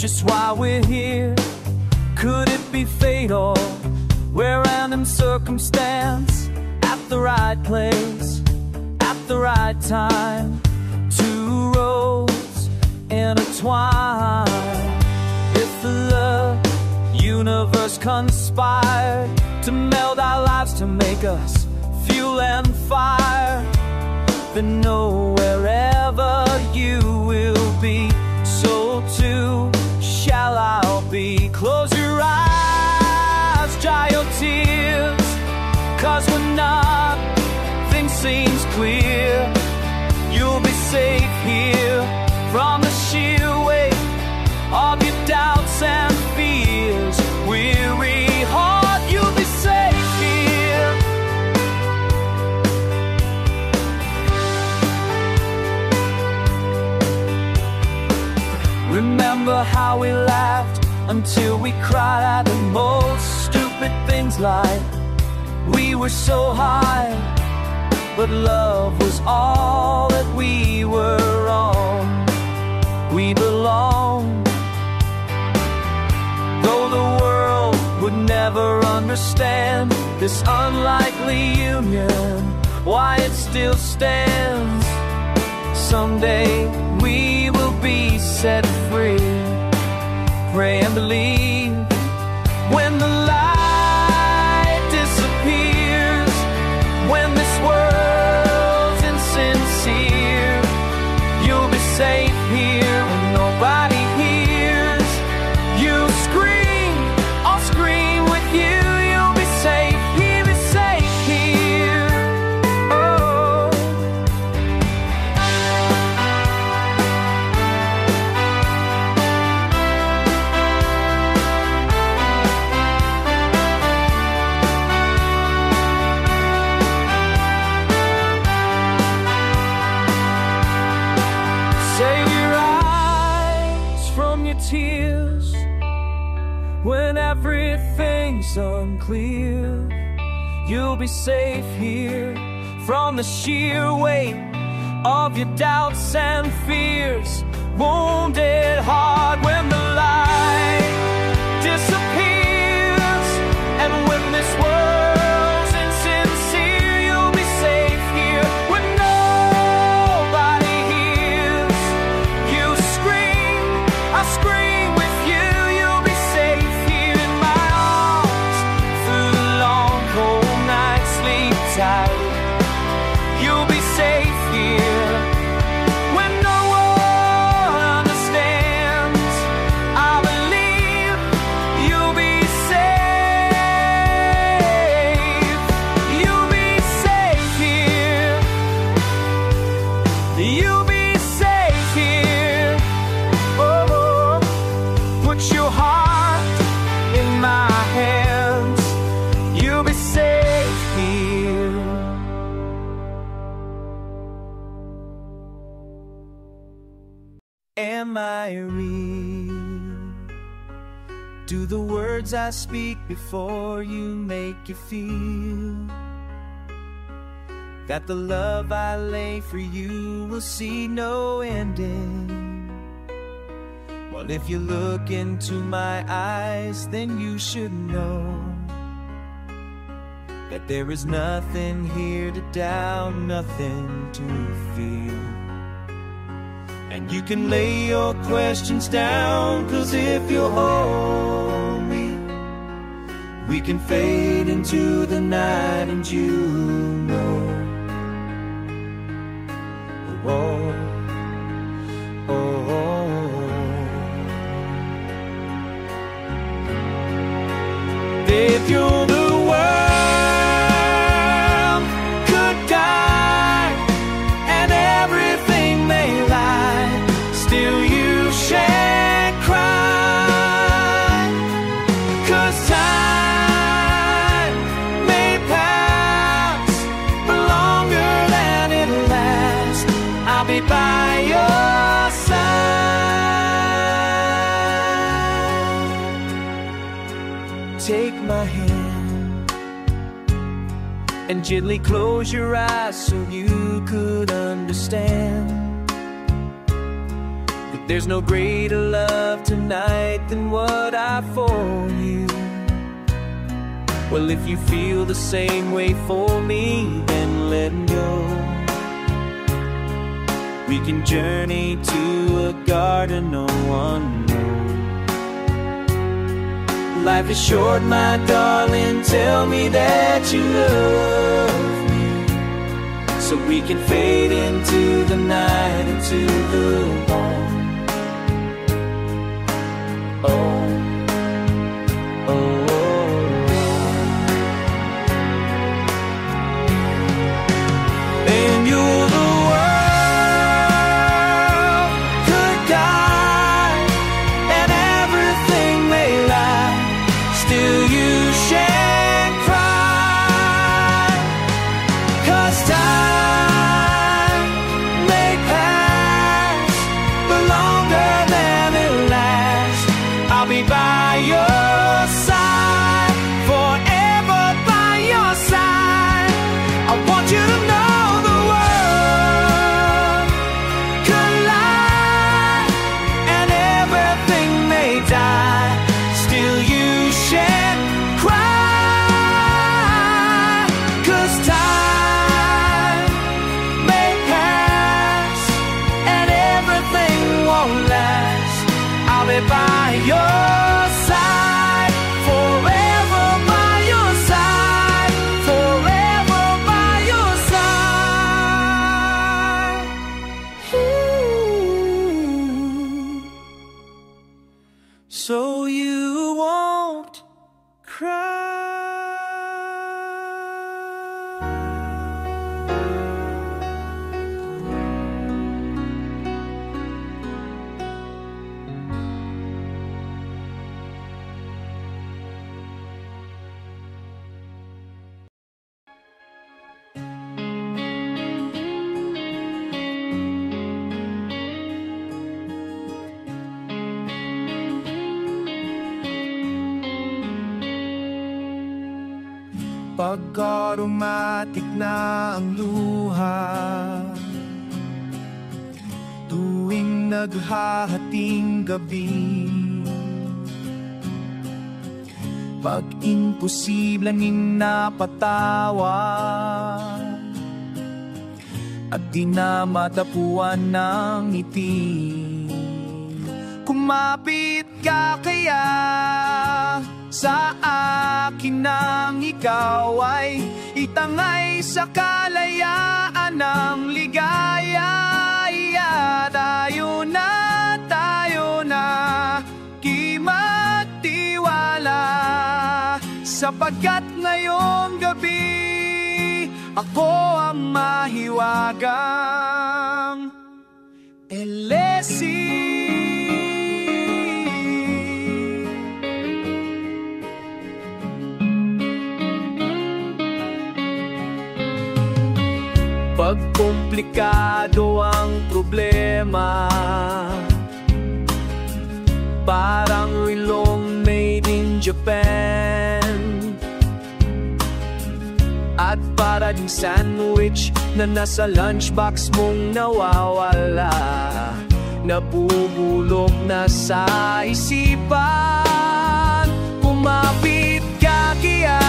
just why we're here. Could it be fatal? We're random circumstance, at the right place, at the right time. Two roads intertwined. If the universe conspired to meld our lives, to make us fuel and fire, then know wherever you will be, so too shall I be. Close your eyes, dry your tears, 'cause when nothing seems clear, you'll be safe here from the sheer weight of your doubts and fears. Weary heart, you'll be safe here. Remember how we laughed until we cried at the most stupid things, like we were so high, but love was all that we were on. We belonged, though the world would never understand this unlikely union, why it still stands. Someday we will be set free. Pray and believe. When the light disappears, when this world's insincere, you'll be safe here when nobody hears you scream. I'll scream with you. You'll be safe here, be safe here. Oh. Save your eyes from your tears when everything's unclear. You'll be safe here from the sheer weight of your doubts and fears. Wounded heart, when the light disappears, and when this world's insincere, you'll be safe here when nobody hears you scream. I scream with you. You'll be safe here in my arms through the long cold night. Sleep tight. You'll be safe here when no one understands. I believe you'll be safe. You'll be safe here. You'll be safe here. Oh, put your heart in my hands. You'll be safe here. Am I real? Do the words I speak before you make you feel that the love I lay for you will see no ending? Well, if you look into my eyes, then you should know that there is nothing here to doubt, nothing to feel. And you can lay your questions down, 'cause if you'll hold me, we can fade into the night, and you know. Oh, oh, oh. If you're the world could die and everything may lie, still you shan't cry, 'cause time may pass, but longer than it'll last, I'll be by your side. Take my hand and gently close your eyes so you could understand the There's no greater love tonight than what I for you. Well, if you feel the same way for me, then let go. We can journey to a garden no one knows. Life is short, my darling, tell me that you love me, so we can fade into the night, into the dawn. Oh, oh. And you're the world could die, and everything may lie, still you shan't cry, 'cause time may pass, but longer than it lasts, I'll be by your side, forever by your side. I want you to know still you shan't cry, 'cause time may pass and everything won't last. I'll be by your side, forever by your side, forever by your side. So you won't cry. Pagka rumatik na ang luha, tuwing naghahating gabi, pag imposibleng napatawan at di na matapuan ng ngiti, kumapit ka kaya sa akin nang ikaw ay itangay sa kalayaan ng ligaya. Tayo na, di magtiwala, sapagkat ngayong gabi ako ang mahiwagang Elesi. Pag komplikado ang problema, parang rilong made in Japan, at para ding sandwich na nasa lunchbox mong nawawala, napubulok na sa isipan. Kumapit ka kaya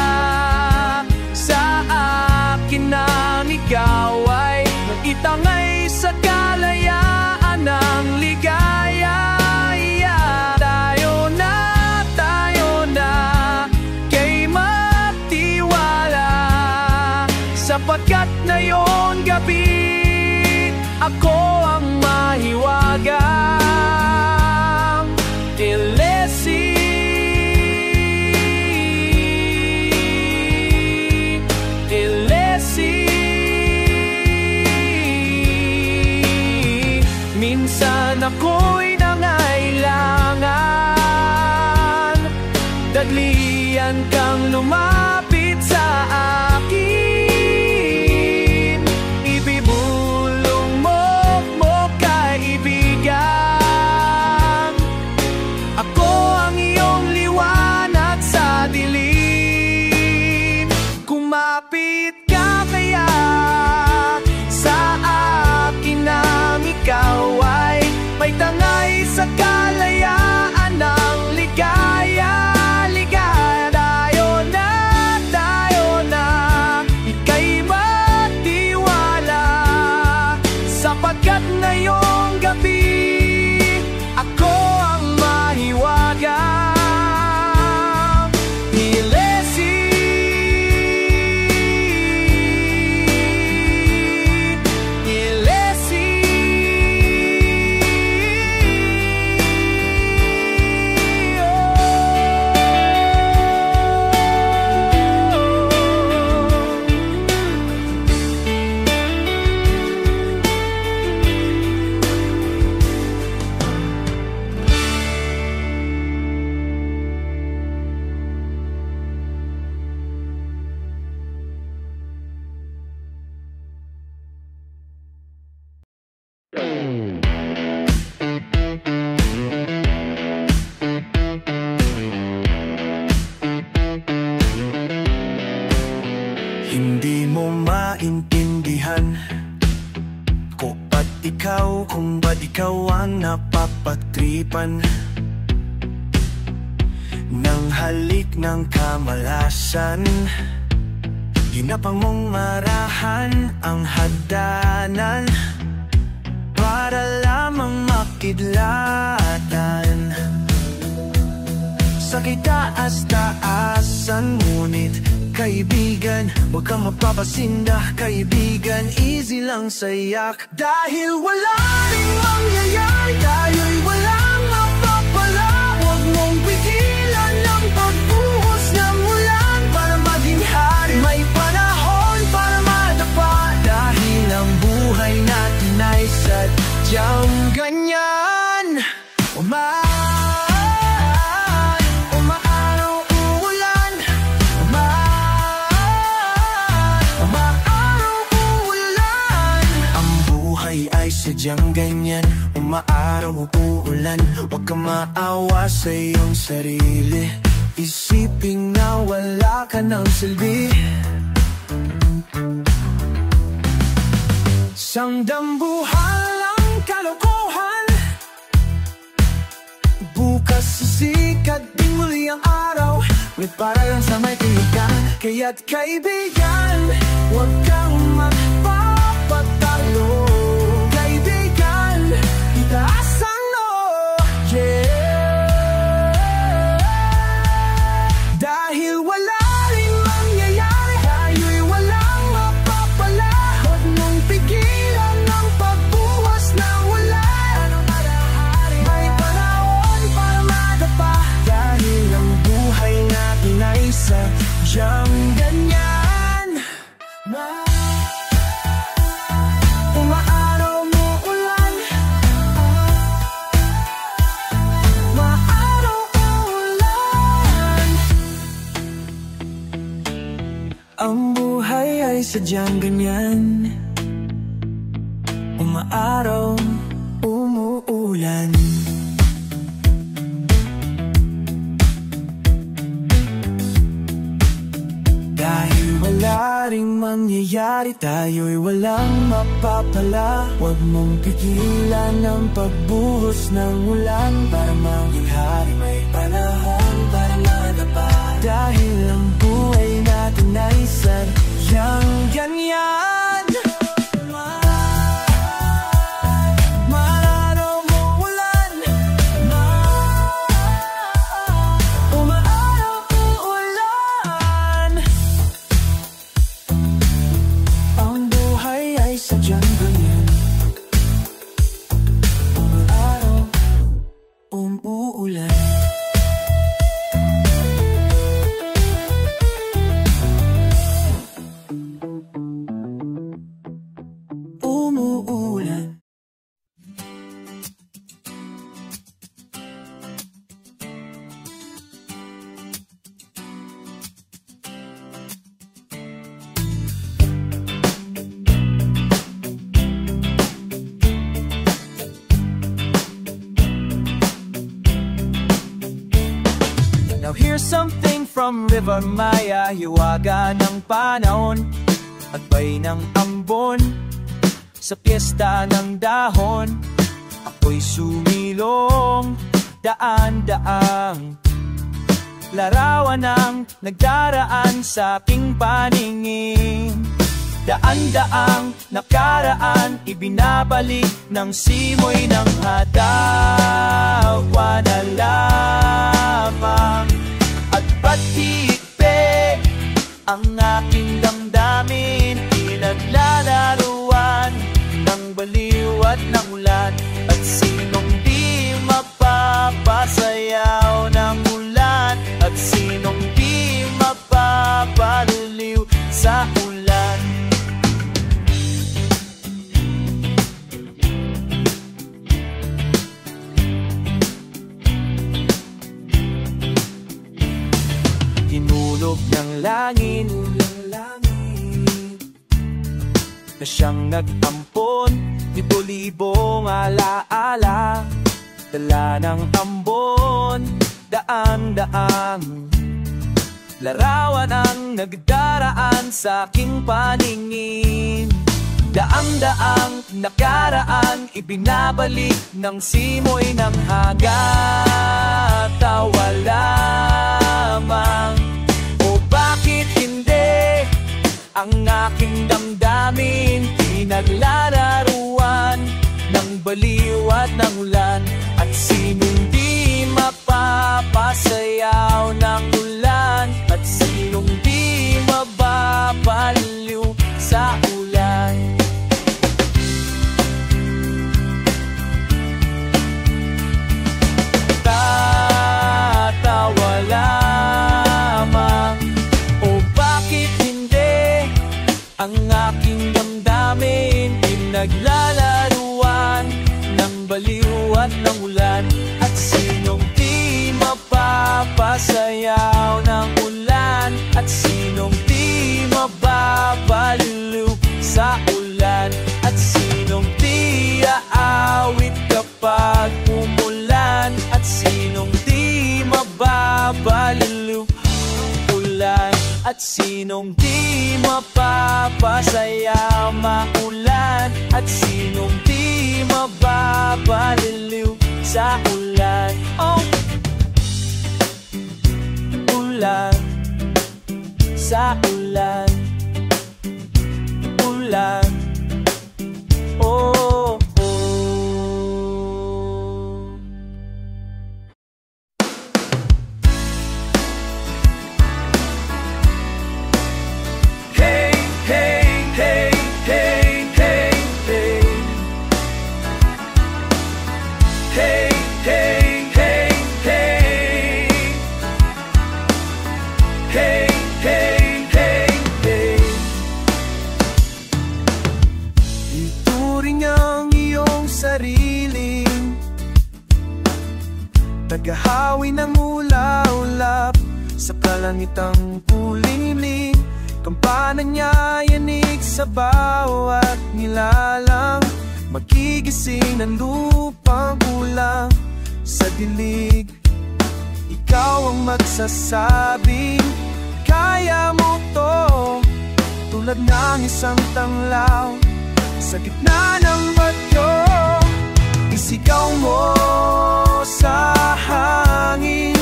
sa akin nang ikaw ay itangay sa kalayaan ng ligaya. Tayo na, kay magtiwala, sapagkat ngayong gabi ako ang mahiwagang Elesi. Minsan ako'y nangailangan, dadlian kang lumapit sa akin, ibibulong mo kaibigan. Ako ang iyong liwanag sa dilim. Kumapit ka kaya sa akin nang ikaw ay may tangay maintindihan ko ba't ikaw, kung ba't ikaw ang napapatripan ng halik ng kamalasan. Ginapang mong marahan ang hagdanan para lamang makidlatan sa kitaas-taasan. Ngunit kaibigan, huwag kang mapapasinda. Kaibigan, easy lang sayak. Dahil wala ring mangyayari, tayo'y walang mapapala. Huwag mong pigilan ang pagbuhos ng ulan para maging hari. May panahon para madapa, dahil ang buhay natin ay sadyang ganyan. Sadyang ganyan, umaaraw o uulan. Huwag kang maawa sa iyong sarili, isipin na wala ka ng silbi. Sangdambuhan lang kalokohan, bukas sisikat din muli ang araw. Ngunit para lang sa may tinigan, kaya't kaibigan, huwag kang magpapatalo. Dahil wala rin mangyayari, tayo'y walang mapapala. Huwag mong pigilan ang pagbuhos ng ulan. May panahon para madapa, dahil ang buhay natin ay sadyang ganyan. Ang buhay ay sadyang ganyan, umaaraw, umuulan. Dahil wala ring mangyayari, tayo'y walang mapapala. Huwag mong pigilan ang pagbuhos ng ulan para maging hari. May panahon para madapa, dahil ang buhay natin ay sadyang ganyan. Maaraw mo ulan, umaaraw uulan. Ang buhay ay sadyang ganyan, umaaraw umuulan. Now here's something from River Maya. Hiwaga ng panahon, agbay ng ambon, sa piyesta ng dahon, ako'y sumilong, daan-daang larawan ng nagdaraan sa aking paningin. Daan-daang nakaraan, ibinabalik ng simoy ng hataw. Na lamang at pati-ikpe ang aking damdamin, pinaglalaruan ng baliw at ng ulan. At sinong di mapapasayaw ng ulan, at sinong di mapapaliliw sa ulan. Hinulog ng langit na siyang nag-ampon, libo-libong alaala, dala ng ambon, daan-daang larawan ang nagdaraan sa aking paningin. Daang-daang nakaraan, ibinabalik ng simoy ng hagat. Tawa lamang, o bakit hindi? Ang aking damdamin pinaglalaruan ng baliw at ng ulan. At sinong di mapapasayaw ng ulan? At sinong di mababaliw sa ulan? Tatawa lamang, o bakit hindi? Ang aking damdamin pinaglalaruan ng baliw at ng ulan. At sinong di mapapasayaw ng ulan? At sinong di mababaliw sa ulan? At sinong di aawit kapag umulan? At sinong di mababaliw ulan? At sinong di mapapasayaw maulan? At sinong di mababaliw sa ulan? Oh, ulan, sa ulan, ulan, oh, oh. Hey, hey, hey, hey, hey, hey. Hey, hey, hey, hey. Hey, hey, hey, hey. Ituring ang iyong sariling tagahawi ng ula-ulap sa kalangitang puliling. Kampana niya yanig sa bawat nilalang, magigising ng lupang kulang sa dilig. Ikaw ang magsasabing kaya mo to, tulad ng isang tanglaw sa gitna ng bagyo. Isigaw mo sa hangin,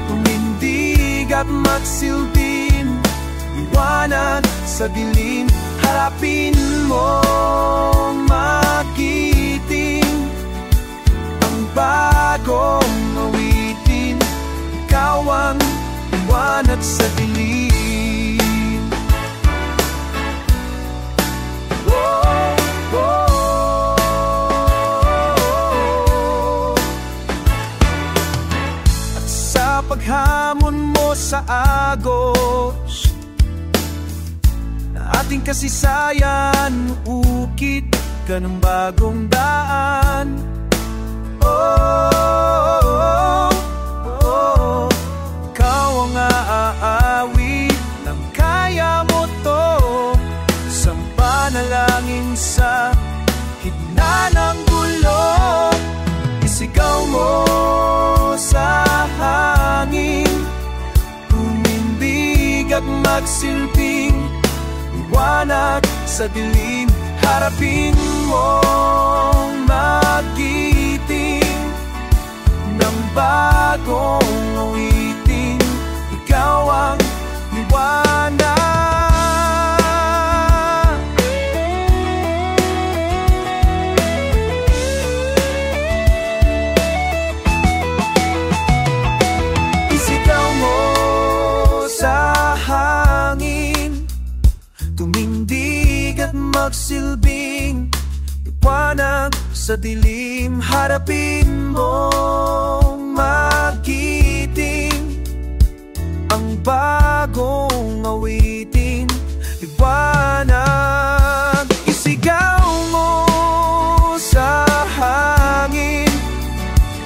tumindig at magsilbing liwanag sa dilim. Harapin mo magiting ang bagong awitin. Ikaw ang liwanag sa dilim. Oh, oh. At sa paghamon mo sa agos na ating kasaysayan, ukit ka ng bagong daan. Oh, oh, ikaw ang aawit ng kaya mo to, isang panalangin sa gitna ng gulo. Isigaw mo sa hangin, tumindig at magsilbing liwanag sa dilim. Harapin mo magiting ng bagong awitin. Ikaw ang liwanag. Isigaw mo sa hangin, tumindig at magsilbing liwanag sa dilim. Harapin mo magiting ang bagong awitin. Liwanag, isigaw mo sa hangin,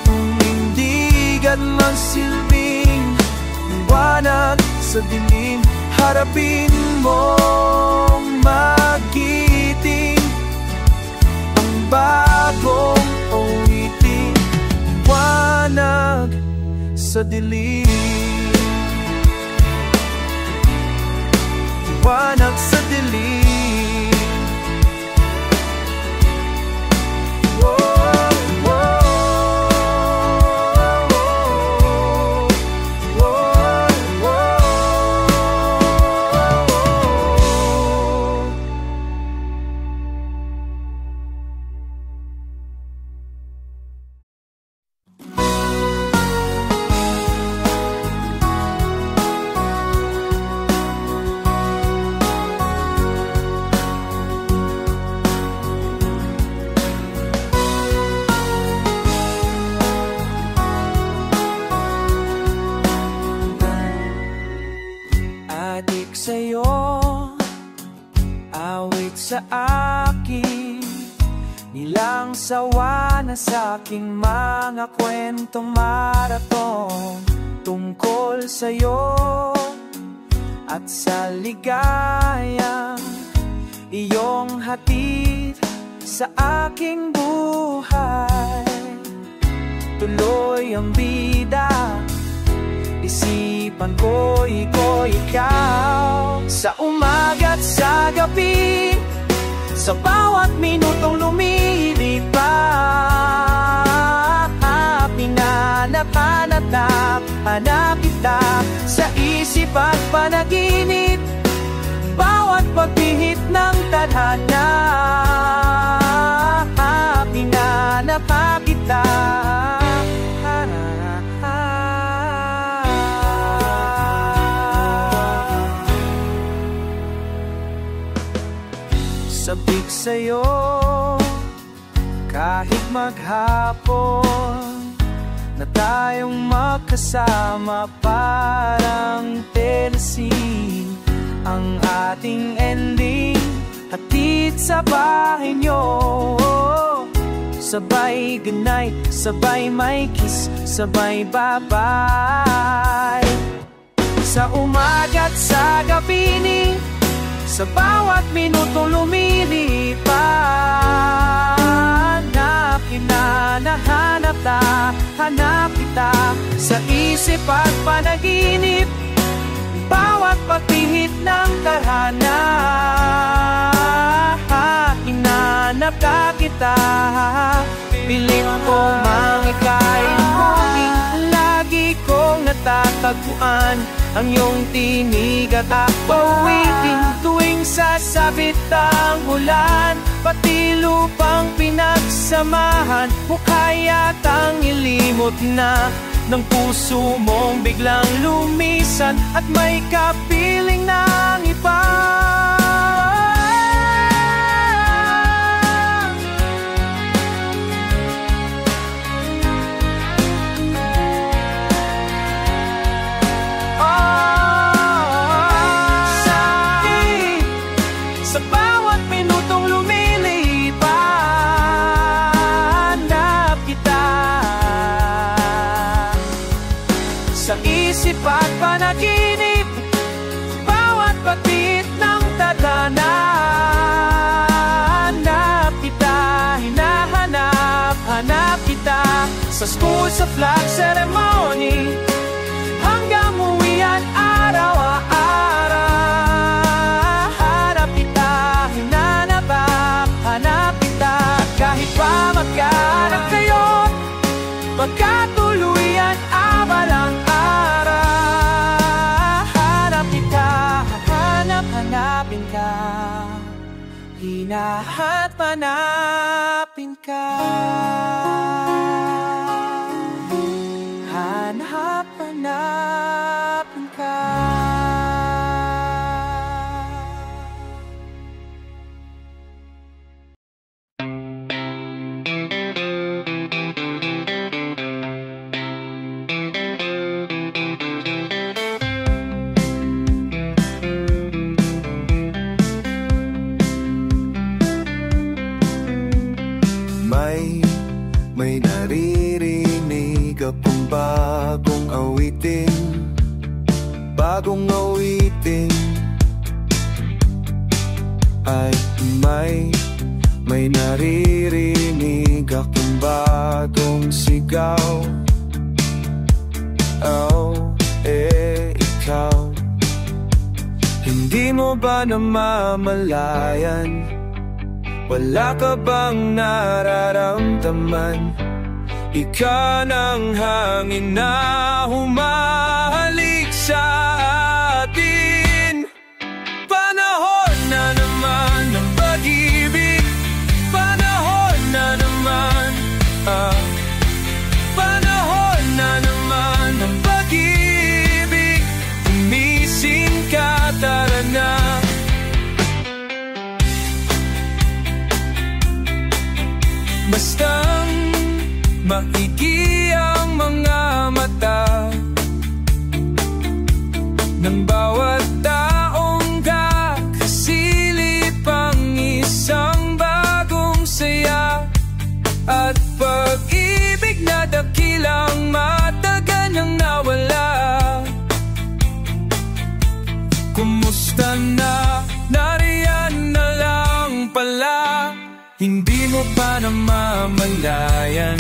tumindig at magsilbing liwanag sa dilim. Harapin mo magiting ang bagong awitin. Liwanag sa dilim. Adik sa'yo, awit sa akin, nilang sawa na sa'king mga kwento marathon tungkol sa'yo at sa ligayang iyong hatid sa aking buhay. Tuloy ang bida, isipan ko ikaw. Sa umaga't sa gabi, sa bawat minutong lumilipas, hanap kita sa isip at panaginip, bawat pagbihit ng tadhana, hinanap kita. Sabik sa'yo, kahit maghapon na tayong magkasama, parang telesin ang ating ending, hatid sa bahay nyo. Sabay goodnight, sabay may kiss, sabay bye-bye. Sa umaga't sa gabi, sa bawat minuto lumilipas, hanap kita sa isip at panaginip, bawat pagbihit ng tadhana, hinanap kita. Pilit ko mangikain mo, lagi kong natatagpuan ang iyong tinig at apawitin tuwing sasabit ang ulan, pati lupang pinagsamahan, mukha yatang ilimot na ng puso mong biglang lumisan at may kapiling ng iba. At panaginip, bawat pagbihit ng tadhana, hanap kita sa school, sa flag ceremony, hanggang uwian araw-araw. Hanap kita, hanap kita, kahit pa magkaanak kayo, pagkatuluyan abalang hanapin ka, hanapin ka, hanapin ka. May naririnig akong bagong awitin, ay may naririnig akong bagong sigaw. Oh, ikaw, hindi mo ba namamalayan? Wala ka bang nararamdaman? Ika ng hangin na humahalik sa atin. Panahon na naman ng pag-ibig, panahon na naman, panahon na naman ng pag-ibig. Umising ka, tara na. Bastang maigi ang mga mata ng bawat tao. kumusta na? Nariyan na lang pala. Hindi mo pa namamalayan.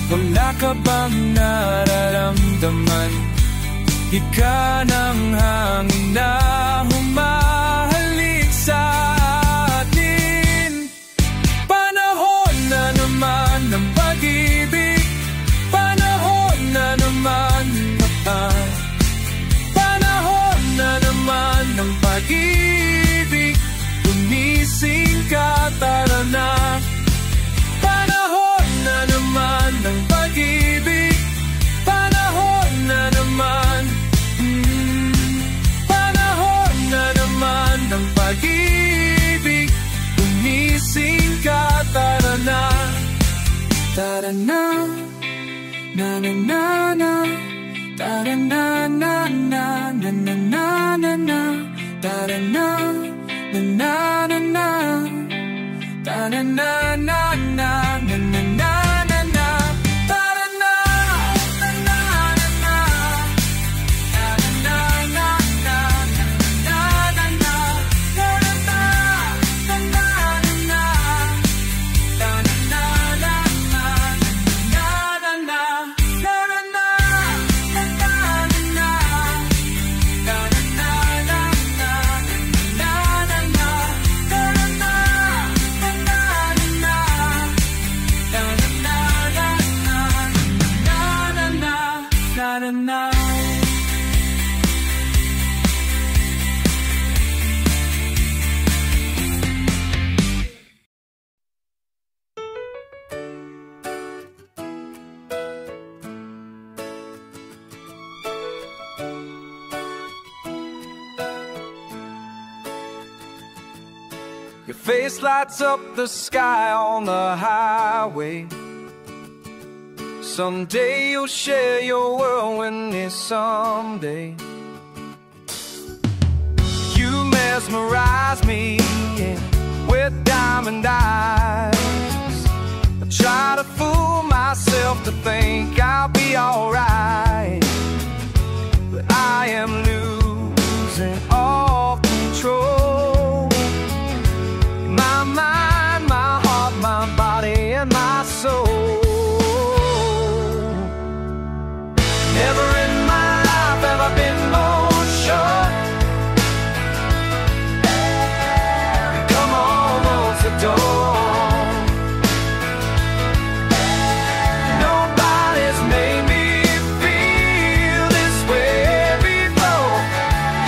Wala ka bang nararamdaman? Ika ng hangin na humahalik sa atin. Panahon na naman ng pag-ibig. Panahon na naman panahon na naman ng pag-ibig. Gumising ka, tara na. Panahon na naman ng pag-ibig. Panahon na naman. Panahon na naman ng pag-ibig. Gumising ka, tara na. Tara na. Na na na na. Tara na na na na na na na na. Tara na na na na na. Tara na na na na na na na na. Tara na na na na na. Tara na na na na na na. Tara na na na na. Tara na na na na na na. Tara na. Your face lights up the sky on the highway. Someday you'll share your world with me someday. You mesmerize me, yeah, with diamond eyes. I try to fool myself to think I'll be alright, but I am losing all control. My mind, my heart, my body, and my soul. Never in my life have I been more sure. Come almost the door. Nobody's made me feel this way before.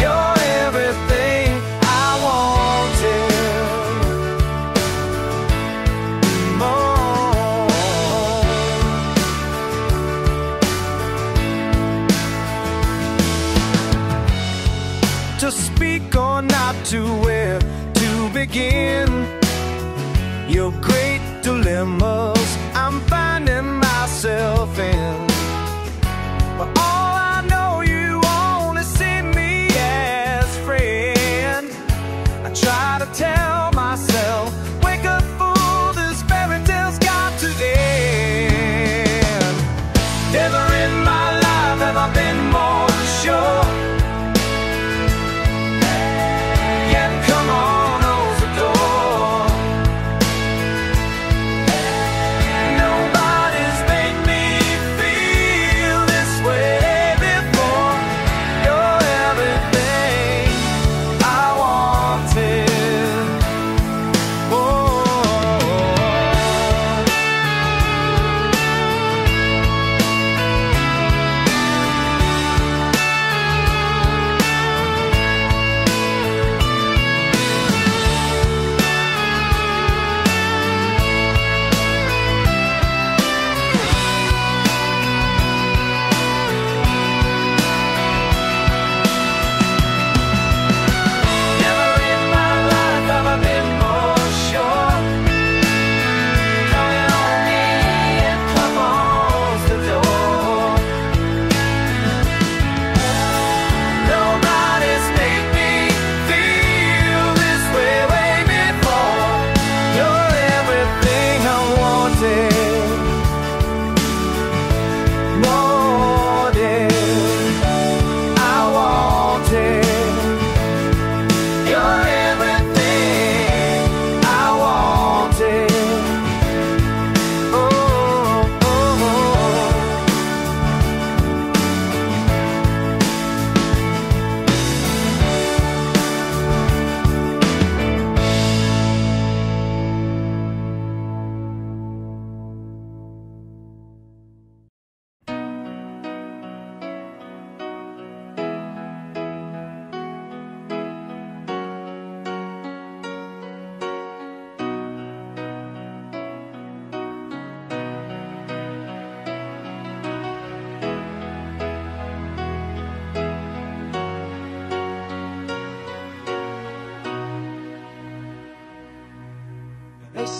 You're everything I wanted. More. To speak or not to, where to begin? Your great dilemmas I'm finding myself in. But all I know, you only see me as friend. I try to tell myself, wake up fool, this fairy tale's got to end. Never in my life have I been more sure. Yeah, come on, close the door.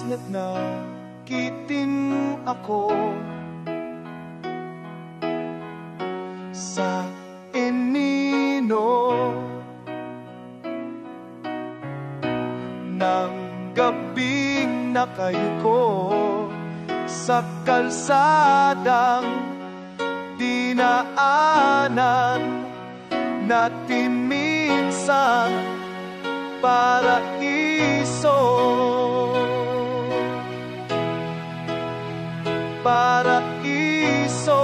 nakitin ako sa inino ng gabing nakayuko sa kalsadang dinaanan natin minsan paraiso, paraiso.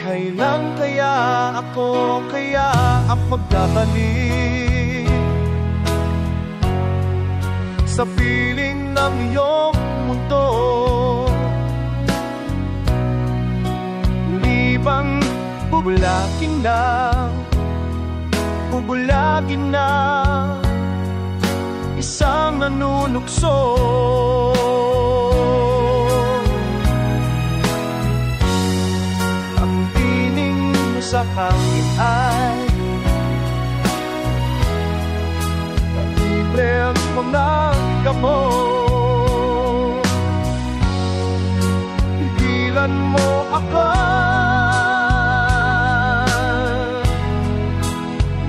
Kailan kaya ako ang magbabalik sa piling ng iyong mundo? Libang bubulagin na isang nanunukso. Ang tining mo sa hangin ay libre ang mga gamot. Pigilan mo ako,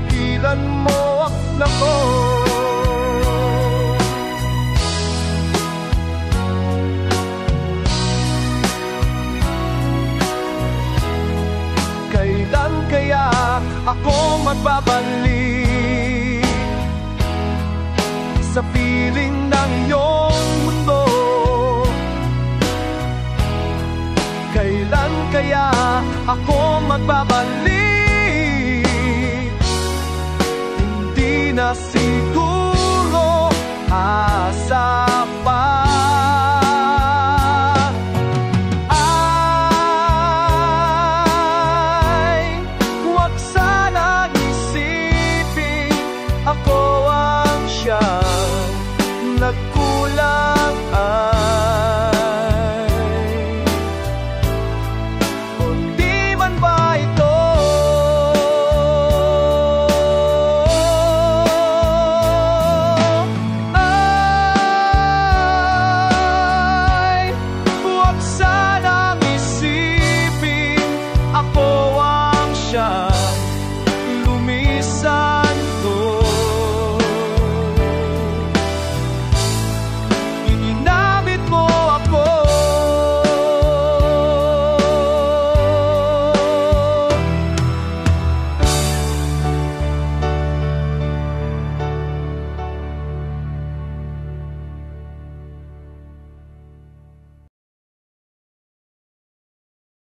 pigilan mo ako. Kailan kaya ako magbabalik sa piling ng iyong mundo? Kailan kaya ako magbabalik? Hindi na siguro asa pa.